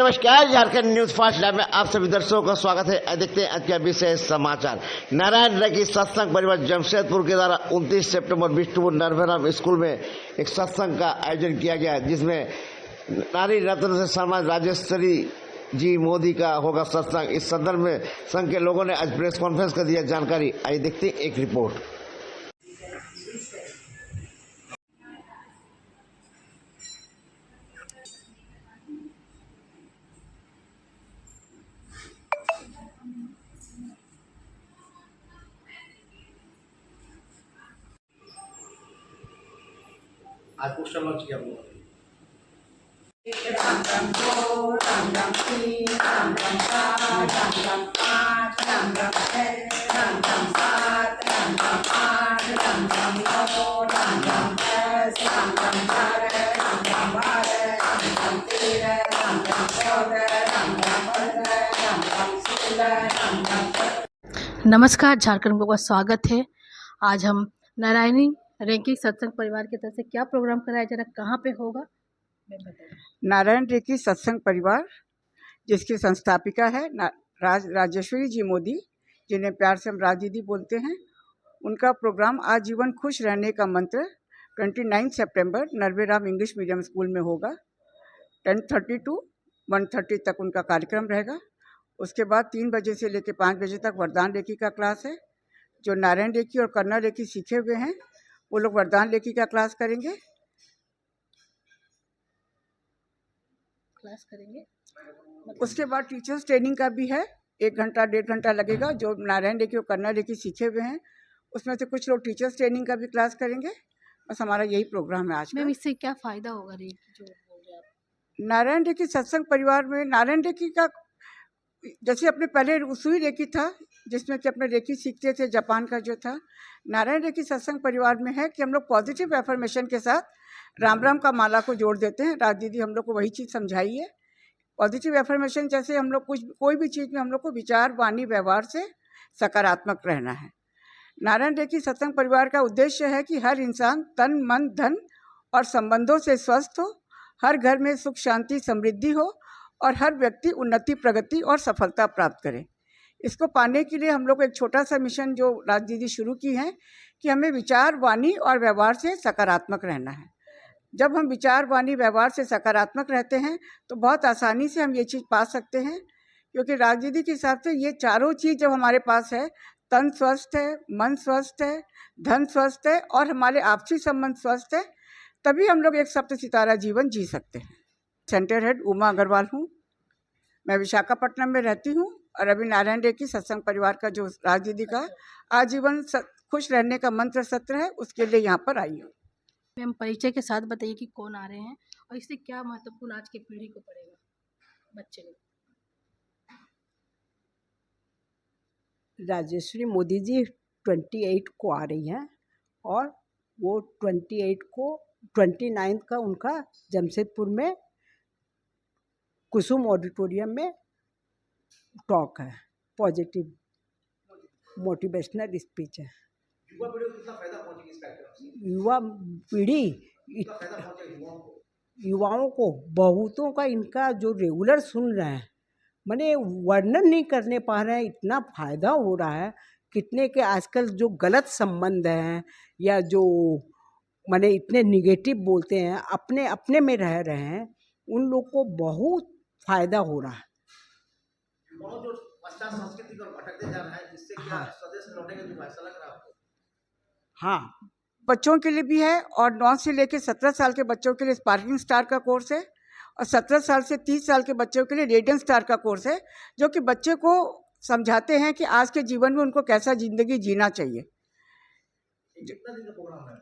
नमस्कार, Jharkhand news fast live में आप सभी दर्शकों का स्वागत है। देखते हैं आज का विशेष समाचार। नारायण रेड्डी सत्संग परिवार जमशेदपुर के द्वारा 29 सितंबर विष्णुपुर नरभेराम स्कूल में एक सत्संग का आयोजन किया गया, जिसमें नारी रत्न से सम्मानित राजेश्वरी जी मोदी का होगा सत्संग। इस संदर्भ में संघ के लोगों ने आज प्रेस कॉन्फ्रेंस कर दिया जानकारी। आइए देखते हैं एक रिपोर्ट। आज पोस्टर लॉन्च किया हम लोगों ने। राम राम दो, राम राम तीन, राम राम चार, राम राम पाँच, राम राम छः, राम राम सात, राम राम आठ, राम राम नौ, राम राम 10, राम राम 11, राम राम 12, राम राम 13, राम राम 14, राम राम 15, राम राम 16, राम राम 17। नमस्कार, झारखंड को स्वागत है। आज हम नारायणी रेकी सत्संग परिवार की तरफ से क्या प्रोग्राम कराया जा रहा है, कहाँ पे होगा, मैं बताऊँ। नारायण रेकी सत्संग परिवार, जिसकी संस्थापिका है राजेश्वरी जी मोदी, जिन्हें प्यार से हम राज दीदी बोलते हैं, उनका प्रोग्राम आजीवन खुश रहने का मंत्र 29 सितंबर नरभेराम इंग्लिश मीडियम स्कूल में होगा। 10:30 to 1:30 तक उनका कार्यक्रम रहेगा। उसके बाद 3 बजे से लेकर 5 बजे तक वरदान रेकी का क्लास है। जो नारायण रेकी और कन्ना रेकी सीखे हुए हैं वो लोग वरदान रेकी का क्लास करेंगे। उसके बाद टीचर्स ट्रेनिंग का भी है, 1 घंटा 1.5 घंटा लगेगा। जो नारायण रेकी और कन्ना रेकी सीखे हुए हैं उसमें से कुछ लोग टीचर्स ट्रेनिंग का भी क्लास करेंगे। बस हमारा यही प्रोग्राम है आज का। इससे क्या फ़ायदा होगा रेकी जो बोल रहे आप? नारायण रेकी सत्संग परिवार में नारायण रेकी का जैसे अपने पहले रुसुई रेकी था, जिसमें कि अपने रेकी सीखते थे, जापान का जो था। नारायण रेकी सत्संग परिवार में है कि हम लोग पॉजिटिव एफर्मेशन के साथ राम राम का माला को जोड़ देते हैं। राज दीदी हम लोग को वही चीज़ समझाई है। पॉजिटिव एफर्मेशन जैसे हम लोग कोई भी चीज़ में हम लोग को विचार, वाणी, व्यवहार से सकारात्मक रहना है। नारायण रेकी सत्संग परिवार का उद्देश्य है कि हर इंसान तन, मन, धन और संबंधों से स्वस्थ हो, हर घर में सुख, शांति, समृद्धि हो और हर व्यक्ति उन्नति, प्रगति और सफलता प्राप्त करे। इसको पाने के लिए हम लोग एक छोटा सा मिशन जो राज दीदी शुरू की है कि हमें विचार, वाणी और व्यवहार से सकारात्मक रहना है। जब हम विचार, वाणी, व्यवहार से सकारात्मक रहते हैं तो बहुत आसानी से हम ये चीज़ पा सकते हैं, क्योंकि राज दीदी के हिसाब से ये चारों चीज़ जब हमारे पास है, तन स्वस्थ है, मन स्वस्थ है, धन स्वस्थ है और हमारे आपसी संबंध स्वस्थ है, तभी हम लोग एक सप्त सितारा जीवन जी सकते हैं। सेंटर हेड उमा अग्रवाल हूँ। मैं विशाखापट्टनम में रहती हूँ और अभी नारायण रेकी सत्संग परिवार का जो राज दीदी का आजीवन खुश रहने का मंत्र सत्र है, उसके लिए यहाँ पर आई हूँ। मैम, परिचय के साथ बताइए कि कौन आ रहे हैं और इससे क्या महत्वपूर्ण आज की पीढ़ी को पड़ेगा, बच्चे लोग। राजेश्वरी मोदी जी 28 को आ रही हैं और वो 28 को 29 का उनका जमशेदपुर में कुसुम ऑडिटोरियम में टॉक है, पॉजिटिव मोटिवेशनल स्पीच है। युवा पीढ़ी को कितना फायदा पहुंचेगा इस कार्यक्रम से? युवा पीढ़ी, कितना फायदा पहुंचेगा युवाओं को बहुतों का इनका जो रेगुलर सुन रहे हैं, माने वर्णन नहीं करने पा रहे हैं, इतना फ़ायदा हो रहा है। कितने के आजकल जो गलत संबंध हैं या जो माने इतने निगेटिव बोलते हैं, अपने अपने में रह रहे हैं, उन लोग को बहुत फ़ायदा हो रहा है। युवाओं जो पाश्चात्य संस्कृति को भटकते जा रहा है, जिससे क्या स्वदेश लौटने का जो ऐसा लग रहा है आपको? हाँ, बच्चों के लिए भी है और 9 से लेकर 17 साल के बच्चों के लिए स्पार्किंग स्टार का कोर्स है और 17 साल से 30 साल के बच्चों के लिए रेडियंट स्टार का कोर्स है, जो कि बच्चे को समझाते हैं कि आज के जीवन में उनको कैसा ज़िंदगी जीना चाहिए। कितना दिन का प्रोग्राम है?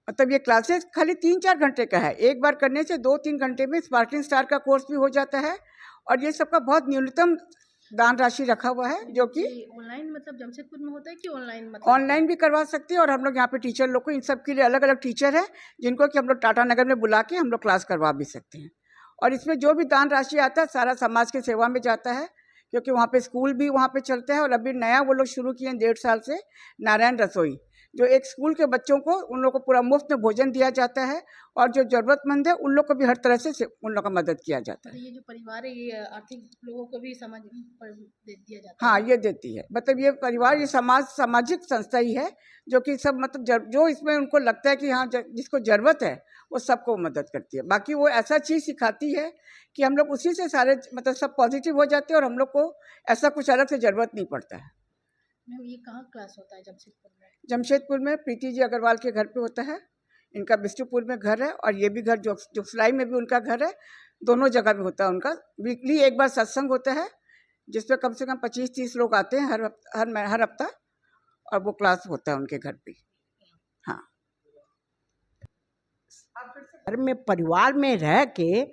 मतलब ये क्लासेस खाली 3-4 घंटे का है। एक बार करने से 2-3 घंटे में स्पार्किंग स्टार का कोर्स भी हो जाता है और ये सबका बहुत न्यूनतम दान राशि रखा हुआ है, जो कि ऑनलाइन मतलब जमशेदपुर में होता है कि ऑनलाइन मतलब? ऑनलाइन भी करवा सकते हैं और हम लोग यहाँ पे टीचर लोग को, इन सब के लिए अलग अलग टीचर है जिनको कि हम लोग टाटा नगर में बुला के हम लोग क्लास करवा भी सकते हैं। और इसमें जो भी दान राशि आता है सारा समाज की सेवा में जाता है, क्योंकि वहाँ पे स्कूल भी वहाँ पे चलता है। और अभी नया वो लोग शुरू किए हैं 1.5 साल से नारायण रसोई, जो एक स्कूल के बच्चों को उन लोग को पूरा मुफ्त में भोजन दिया जाता है, और जो ज़रूरतमंद है उन लोग को भी हर तरह से उन लोग का मदद किया जाता है। ये जो परिवार है ये आर्थिक लोगों को भी समझ पर दे दिया जाता हाँ, ये देती है। मतलब ये परिवार, ये सामाजिक संस्था ही है, जो कि सब मतलब जो इसमें उनको लगता है कि हाँ जिसको ज़रूरत है वो सबको मदद करती है। बाकी वो ऐसा चीज़ सिखाती है कि हम लोग उसी से सारे मतलब सब पॉजिटिव हो जाते हैं, और हम लोग को ऐसा कुछ अलग से ज़रूरत नहीं पड़ता है। मैम ये कहाँ क्लास होता है जमशेदपुर में? जमशेदपुर में प्रीति जी अग्रवाल के घर पे होता है। इनका बिष्टुपुर में घर है, और ये भी घर जोगसलाई में भी उनका घर है। दोनों जगह भी होता है उनका। वीकली एक बार सत्संग होता है, जिसमें कम से कम 25-30 लोग आते हैं हर हफ्ता, और वो क्लास होता है उनके घर पे। हाँ, घर में परिवार में रह के,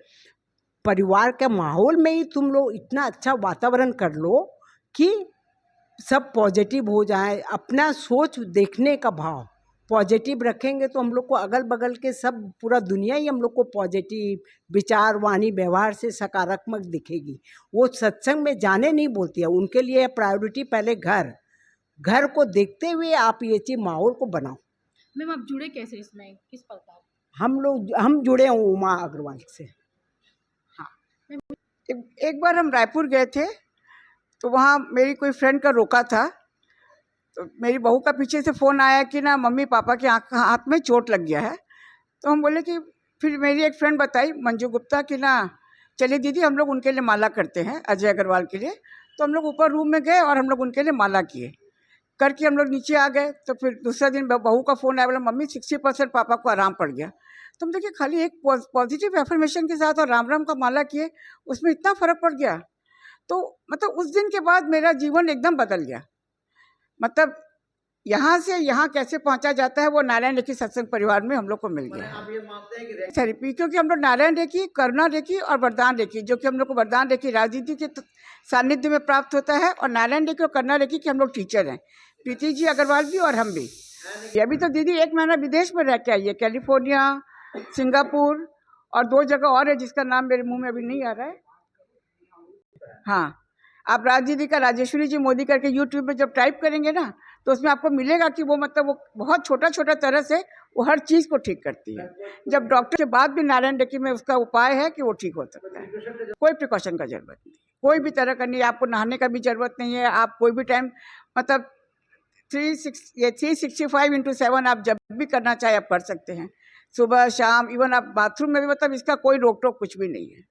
परिवार के माहौल में ही तुम लोग इतना अच्छा वातावरण कर लो कि सब पॉजिटिव हो जाए। अपना सोच देखने का भाव पॉजिटिव रखेंगे तो हम लोग को अगल बगल के सब पूरा दुनिया ही हम लोग को पॉजिटिव विचार, वाणी, व्यवहार से सकारात्मक दिखेगी। वो सत्संग में जाने नहीं बोलती है, उनके लिए प्रायोरिटी पहले घर को देखते हुए आप ये चीज माहौल को बनाओ। मैम आप जुड़े कैसे इसमें, किस प्रकार? हम जुड़े हैं उमा अग्रवाल से। एक बार हम रायपुर गए थे, तो वहाँ मेरी कोई फ्रेंड का रोका था, तो मेरी बहू का पीछे से फ़ोन आया कि ना मम्मी पापा के हाथ में चोट लग गया है। तो हम बोले कि, फिर मेरी एक फ्रेंड बताई मंजू गुप्ता कि ना चलिए दीदी हम लोग उनके लिए माला करते हैं, अजय अग्रवाल के लिए। तो हम लोग ऊपर रूम में गए और हम लोग उनके लिए माला किए, करके हम लोग नीचे आ गए। तो फिर दूसरा दिन बहू का फ़ोन आया, बोला मम्मी 60% पापा को आराम पड़ गया। तो हम देखिए खाली एक पॉजिटिव एफर्मेशन के साथ और राम राम का माला किए, उसमें इतना फ़र्क पड़ गया। तो मतलब उस दिन के बाद मेरा जीवन एकदम बदल गया। मतलब यहाँ से यहाँ कैसे पहुँचा जाता है वो नारायण रेखी सत्संग परिवार में हम लोग को मिल गया। आप ये मानते हैं कि थेरेपी, क्योंकि हम लोग नारायण रेखी, करुणा रेखी और वरदान रेखी, जो कि हम लोग को वरदान रेखी राजनीति के सानिध्य में प्राप्त होता है, और नारायण रेखी और करुणा रेखी के हम लोग टीचर हैं, प्रीति जी अग्रवाल भी और हम भी। अभी तो दीदी 1 महीना विदेश में रह के आई है, कैलिफोर्निया, सिंगापुर और 2 जगह और है जिसका नाम मेरे मुंह में अभी नहीं आ रहा है। हाँ, आप राजदीदी का राजेश्वरी जी मोदी करके यूट्यूब पे जब टाइप करेंगे ना, तो उसमें आपको मिलेगा कि वो मतलब वो बहुत छोटा छोटा तरह से वो हर चीज़ को ठीक करती है। जब डॉक्टर के बाद भी नारायण रेखी में उसका उपाय है कि वो ठीक हो सकता है। कोई प्रिकॉशन का जरूरत नहीं, कोई भी तरह का नहीं, आपको नहाने का भी जरूरत नहीं है। आप कोई भी टाइम मतलब 365 × 7 आप जब भी करना चाहे आप कर सकते हैं, सुबह शाम, इवन आप बाथरूम में भी, मतलब इसका कोई रोक टोक कुछ भी नहीं है।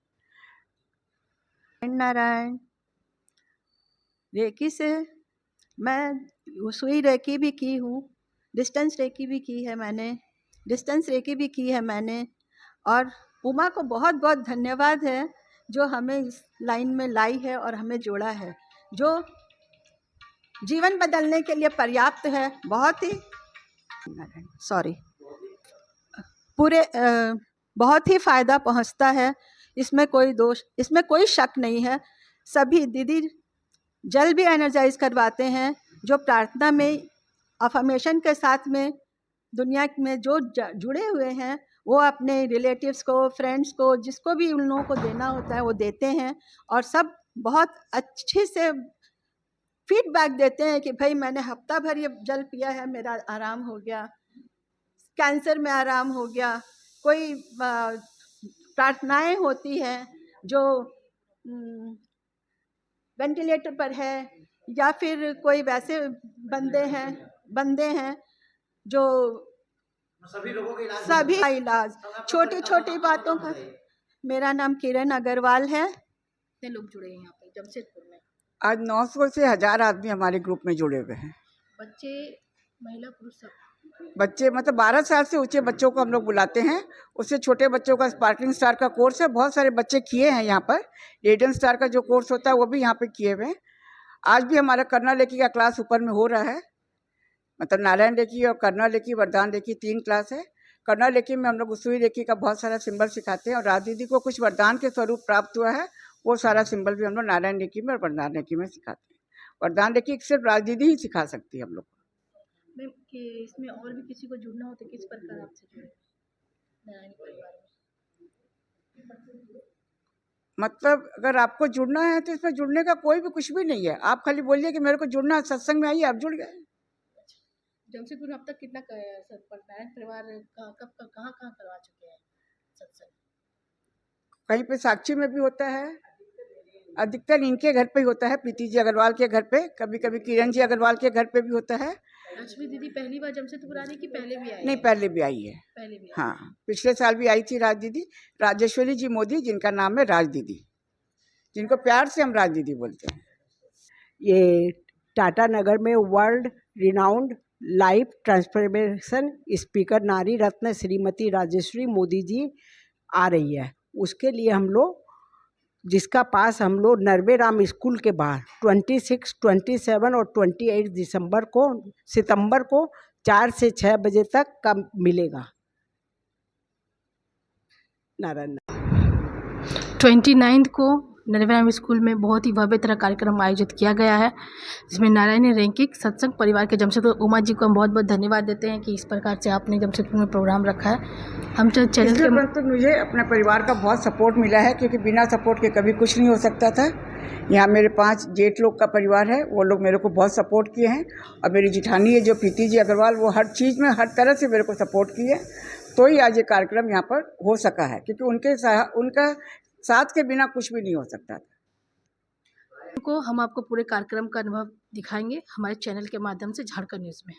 नारायण रेकी से मैं सुई रेकी भी की हूँ, डिस्टेंस रेकी भी की है मैंने, और उमा को बहुत बहुत धन्यवाद है जो हमें इस लाइन में लाई है और हमें जोड़ा है, जो जीवन बदलने के लिए पर्याप्त है। बहुत ही फ़ायदा पहुंचता है, इसमें कोई शक नहीं है। सभी दीदी जल भी एनर्जाइज करवाते हैं, जो प्रार्थना में अफर्मेशन के साथ में दुनिया में जो जुड़े हुए हैं वो अपने रिलेटिव्स को, फ्रेंड्स को, जिसको भी उन लोगों को देना होता है वो देते हैं, और सब बहुत अच्छे से फीडबैक देते हैं कि भाई मैंने हफ्ता भर ये जल पिया है, मेरा आराम हो गया, कैंसर में आराम हो गया। कोई प्रार्थनाएं होती हैं जो वेंटिलेटर पर है, या फिर कोई वैसे बंदे हैं जो सभी लोगों के इलाज छोटी छोटी बातों पर। मेरा नाम किरण अग्रवाल है। कितने लोग जुड़े हैं यहाँ पे जमशेदपुर में? आज 900 से 1000 आदमी हमारे ग्रुप में जुड़े हुए हैं। बच्चे, महिला, पुरुष सब? बच्चे मतलब 12 साल से ऊंचे बच्चों को हम लोग बुलाते हैं, उससे छोटे बच्चों का स्पार्कलिंग स्टार का कोर्स है, बहुत सारे बच्चे किए हैं यहाँ पर। रेडियंट स्टार का जो कोर्स होता है वो भी यहाँ पे किए हुए हैं। आज भी हमारा करुणा रेखी का क्लास ऊपर में हो रहा है, मतलब नारायण रेखी और करुणा रेखी, वरदान रेखी 3 क्लास है। करुणा रेखी में हम लोग उसुई रेखी का बहुत सारा सिंबल सिखाते हैं, और राजदीदी को कुछ वरदान के स्वरूप प्राप्त हुआ है, वो सारा सिंबल भी हम लोग नारायण रेखी में और वरदान रेखी में सिखाते हैं। वरदान रेखी सिर्फ राजदीदी ही सिखा सकती है हम लोग को। मैम कि इसमें और भी किसी को जुड़ना हो तो किस प्रकार आपसे जुड़े नारायण परिवार में? मतलब अगर आपको जुड़ना है तो इसमें जुड़ने का कोई भी कुछ भी नहीं है, आप खाली बोलिए कि मेरे को जुड़ना है, सत्संग में आइए, आप जुड़ गए। जमशेदपुर में अब तक कितना नारायण परिवार कहाँ करवा चुके हैं सत्संग? कहीं पे साक्षी में भी होता है, अधिकतर इनके घर पे ही होता है, प्रीति जी अग्रवाल के घर पे, कभी कभी किरण जी अग्रवाल के घर पे भी होता है। लक्ष्मी दीदी पहली बार जमशेदपुर आने की पहले भी आई नहीं, है? पहले भी आई है। पहले भी आई। हाँ, पिछले साल भी आई थी राज दीदी, राजेश्वरी जी मोदी, जिनका नाम है राज दीदी, जिनको प्यार से हम राज दीदी बोलते हैं। ये टाटा नगर में world renowned life transformation speaker नारी रत्न श्रीमती राजेश्वरी मोदी जी आ रही है। उसके लिए हम लोग, जिसका पास हम लोग नरवे राम स्कूल के बाहर 26, 27 और 28 सितंबर को 4 से 6 बजे तक का मिलेगा। नारायण 29 को नरवेराम स्कूल में बहुत ही भव्य तरह कार्यक्रम आयोजित किया गया है, जिसमें नारायणी रैंकिंग सत्संग परिवार के जमशेदपुर उमा जी को हम बहुत बहुत धन्यवाद देते हैं कि इस प्रकार से आपने जमशेदपुर में प्रोग्राम रखा है। हम चैनल के तो मुझे अपने परिवार का बहुत सपोर्ट मिला है, क्योंकि बिना सपोर्ट के कभी कुछ नहीं हो सकता था। यहाँ मेरे 5 जेठ लोग का परिवार है, वो लोग मेरे को बहुत सपोर्ट किए हैं, और मेरी जिठानी है जो प्रीति जी अग्रवाल, वो हर चीज़ में हर तरह से मेरे को सपोर्ट किए, तो ही आज ये कार्यक्रम यहाँ पर हो सका है, क्योंकि उनका साथ के बिना कुछ भी नहीं हो सकता था। को हम आपको पूरे कार्यक्रम का अनुभव दिखाएंगे हमारे चैनल के माध्यम से झारखंड न्यूज़ में।